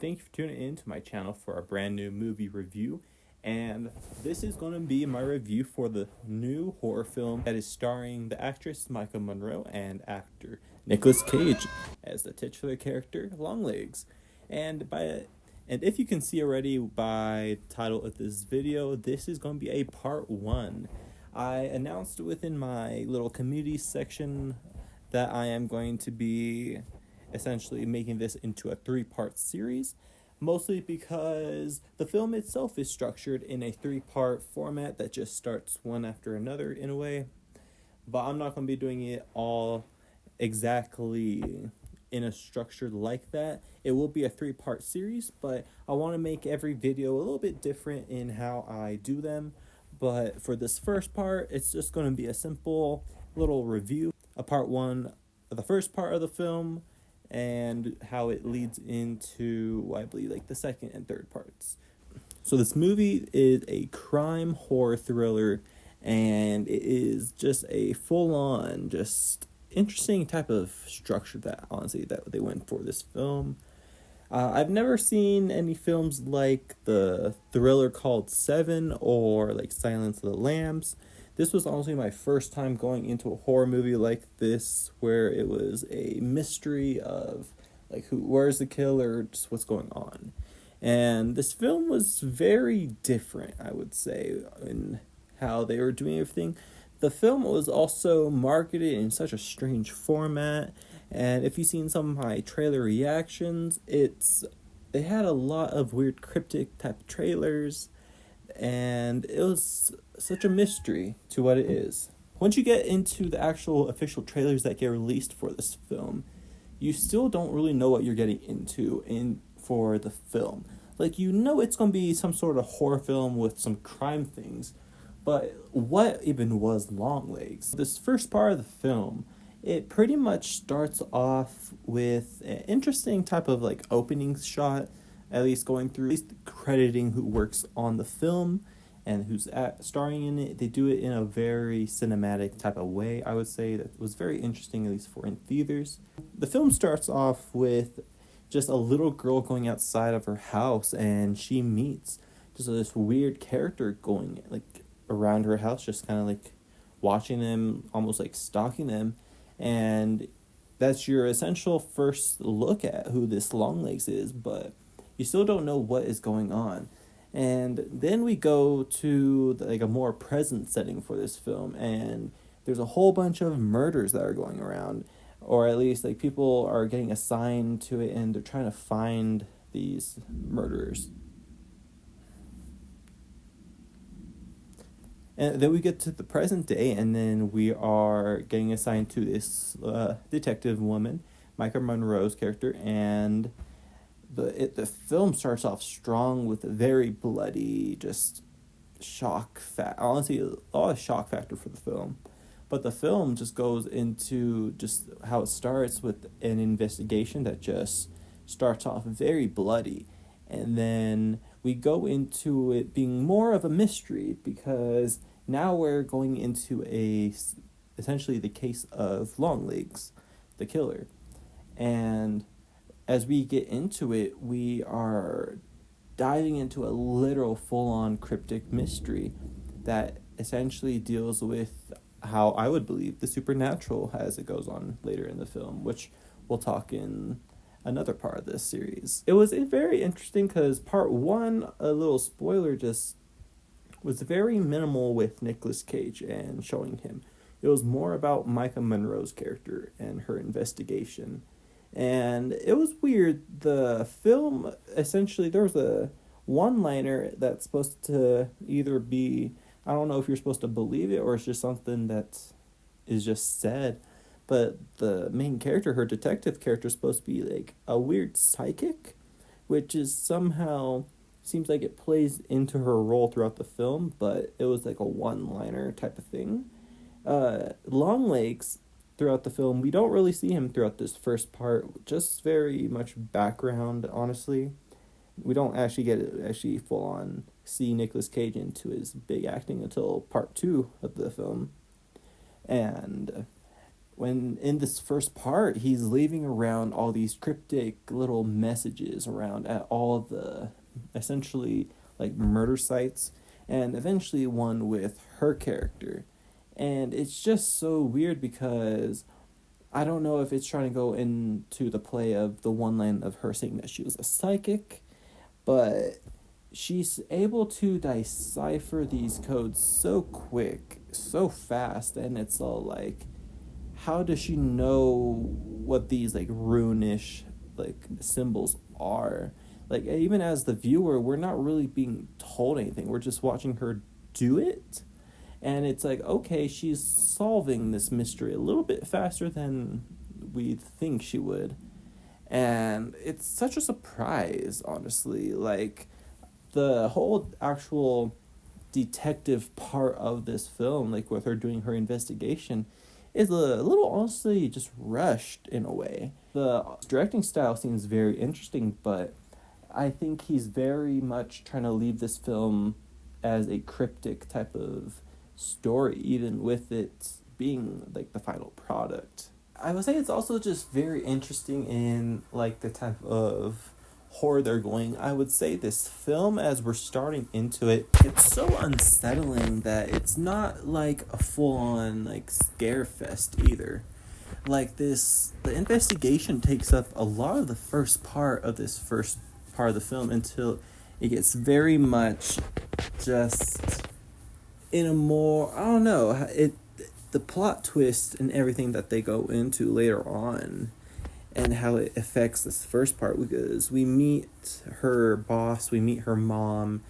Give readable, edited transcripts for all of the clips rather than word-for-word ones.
Thank you for tuning in to my channel for a brand new movie review. And this is going to be my review for the new horror film that is starring the actress Micah Monroe and actor Nicolas Cage as the titular character Longlegs. And if you can see already by the title of this video, this is going to be a part 1. I announced within my little community section that I am going to be essentially making this into a 3-part series, mostly because the film itself is structured in a 3-part format that just starts one after another in a way. But I'm not going to be doing it all exactly in a structure like that. It will be a 3-part series, but I want to make every video a little bit different in how I do them. But for this first part, it's just going to be a simple little review, a part 1 of the first part of the film, and how it leads into, I believe, like the second and third parts. So this movie is a crime horror thriller, and it is just a full-on, just interesting type of structure that, honestly, that they went for this film. I've never seen any films like the thriller called Seven or like Silence of the Lambs. This was honestly my first time going into a horror movie like this, where it was a mystery of like where's the killer, just what's going on. And this film was very different, I would say, in how they were doing everything. The film was also marketed in such a strange format, and if you've seen some of my trailer reactions, they had a lot of weird cryptic type trailers, and it was such a mystery to what it is. Once you get into the actual official trailers that get released for this film, you still don't really know what you're getting into for the film. Like, you know it's going to be some sort of horror film with some crime things, but what even was Longlegs? This first part of the film, it pretty much starts off with an interesting type of like opening shot, at least going through, at least crediting who works on the film and who's starring in it. They do it in a very cinematic type of way, I would say, that was very interesting, at least for in theaters. The film starts off with just a little girl going outside of her house, and she meets just this weird character going like around her house, just kind of like watching them, almost like stalking them. And that's your essential first look at who this Longlegs is, but you still don't know what is going on. And then we go to like a more present setting for this film, and there's a whole bunch of murders that are going around, or at least like people are getting assigned to it, and they're trying to find these murderers. And then we get to the present day, and then we are getting assigned to this detective woman, Micah Monroe's character, and the film starts off strong with a very bloody, just honestly, a lot of shock factor for the film. But the film just goes into just how it starts with an investigation that just starts off very bloody. And then we go into it being more of a mystery, because now we're going into essentially the case of Longlegs, the killer. And as we get into it, we are diving into a literal full-on cryptic mystery that essentially deals with how I would believe the supernatural as it goes on later in the film, which we'll talk in another part of this series. It was very interesting because part 1, a little spoiler, just was very minimal with Nicolas Cage and showing him. It was more about Micah Monroe's character and her investigation. And it was weird. The film, essentially, there was a one-liner that's supposed to either be, I don't know if you're supposed to believe it or it's just something that is just said, but the main character, her detective character, is supposed to be like a weird psychic, which is somehow seems like it plays into her role throughout the film, but it was like a one-liner type of thing. Longlegs, throughout the film, we don't really see him throughout this first part, just very much background, honestly. We don't actually get full on see Nicolas Cage into his big acting until part 2 of the film. And when in this first part he's leaving around all these cryptic little messages around at all the essentially like murder sites, and eventually one with her character. And it's just so weird because I don't know if it's trying to go into the play of the one line of her saying that she was a psychic, but she's able to decipher these codes so quick, so fast, and it's all like, how does she know what these like runish like symbols are? Like, even as the viewer, we're not really being told anything. We're just watching her do it. And it's like, okay, she's solving this mystery a little bit faster than we think she would. And it's such a surprise, honestly. Like, the whole actual detective part of this film, like with her doing her investigation, is a little honestly just rushed in a way. The directing style seems very interesting, but I think he's very much trying to leave this film as a cryptic type of story, even with it being like the final product. I would say it's also just very interesting in like the type of horror they're going. I would say this film, as we're starting into it, it's so unsettling that it's not like a full-on like scare fest either. Like this, the investigation takes up a lot of the first part of this first part of the film until it gets very much just in a more, I don't know, the plot twist and everything that they go into later on and how it affects this first part, because we meet her boss, we meet her mom,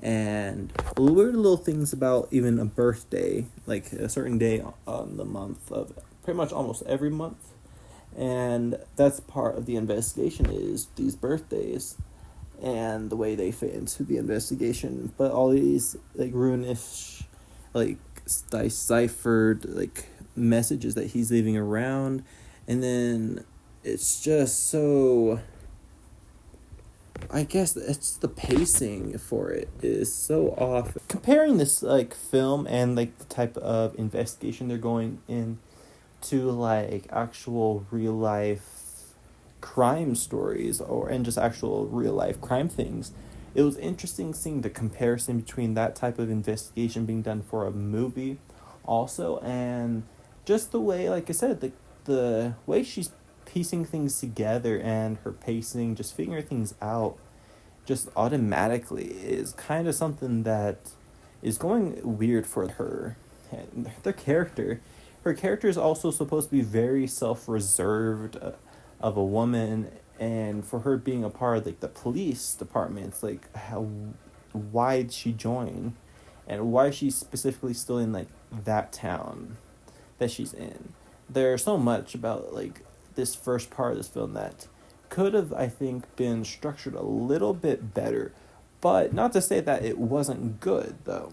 and weird little things about even a birthday, like a certain day on the month of pretty much almost every month. And that's part of the investigation, is these birthdays and the way they fit into the investigation. But all these like runish, like deciphered like messages that he's leaving around, and then it's just so, I guess it's the pacing for it is so off. Comparing this like film and like the type of investigation they're going in to like actual real life crime stories and just actual real life crime things, it was interesting seeing the comparison between that type of investigation being done for a movie also, and just the way, like I said, the way she's piecing things together and her pacing, just figuring things out just automatically, is kind of something that is going weird for her. And her character is also supposed to be very self-reserved of a woman, and for her being a part of like the police department, it's like, why did she join, and why is she specifically still in like that town that she's in? There's so much about like this first part of this film that could have, I think, been structured a little bit better, but not to say that it wasn't good though.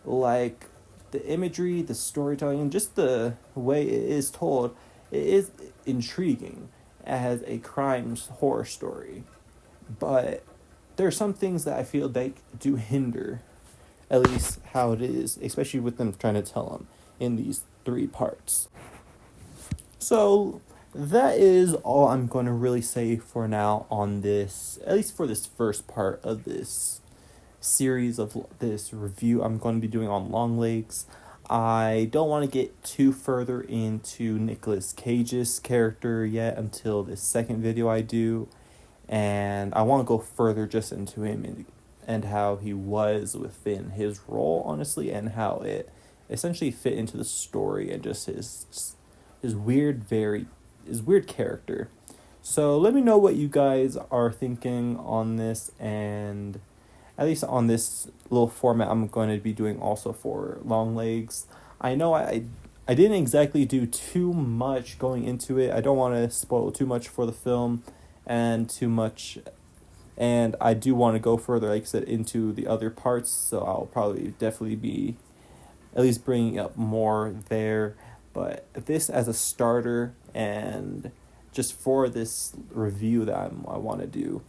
Like the imagery, the storytelling, and just the way it is told, it is intriguing as a crime horror story. But there are some things that I feel they do hinder, at least how it is, especially with them trying to tell them in these 3 parts. So that is all I'm going to really say for now on this, at least for this first part of this series of this review I'm going to be doing on Longlegs. I don't want to get too further into Nicolas Cage's character yet until this second video I do, and I want to go further just into him and how he was within his role, honestly, and how it essentially fit into the story and just his weird character. So let me know what you guys are thinking on this, and at least on this little format I'm going to be doing also for Longlegs. I know I didn't exactly do too much going into it. I don't want to spoil too much for the film and too much, and I do want to go further, like I said, into the other parts, so I'll probably definitely be at least bringing up more there. But this as a starter and just for this review that I want to do,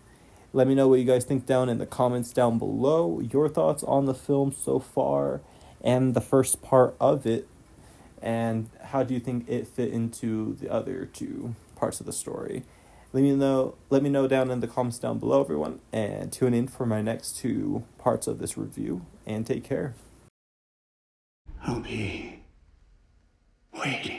let me know what you guys think down in the comments down below, your thoughts on the film so far and the first part of it. and how do you think it fit into the other two parts of the story? Let me know down in the comments down below, everyone, and tune in for my next two parts of this review, and take care. I'll be waiting.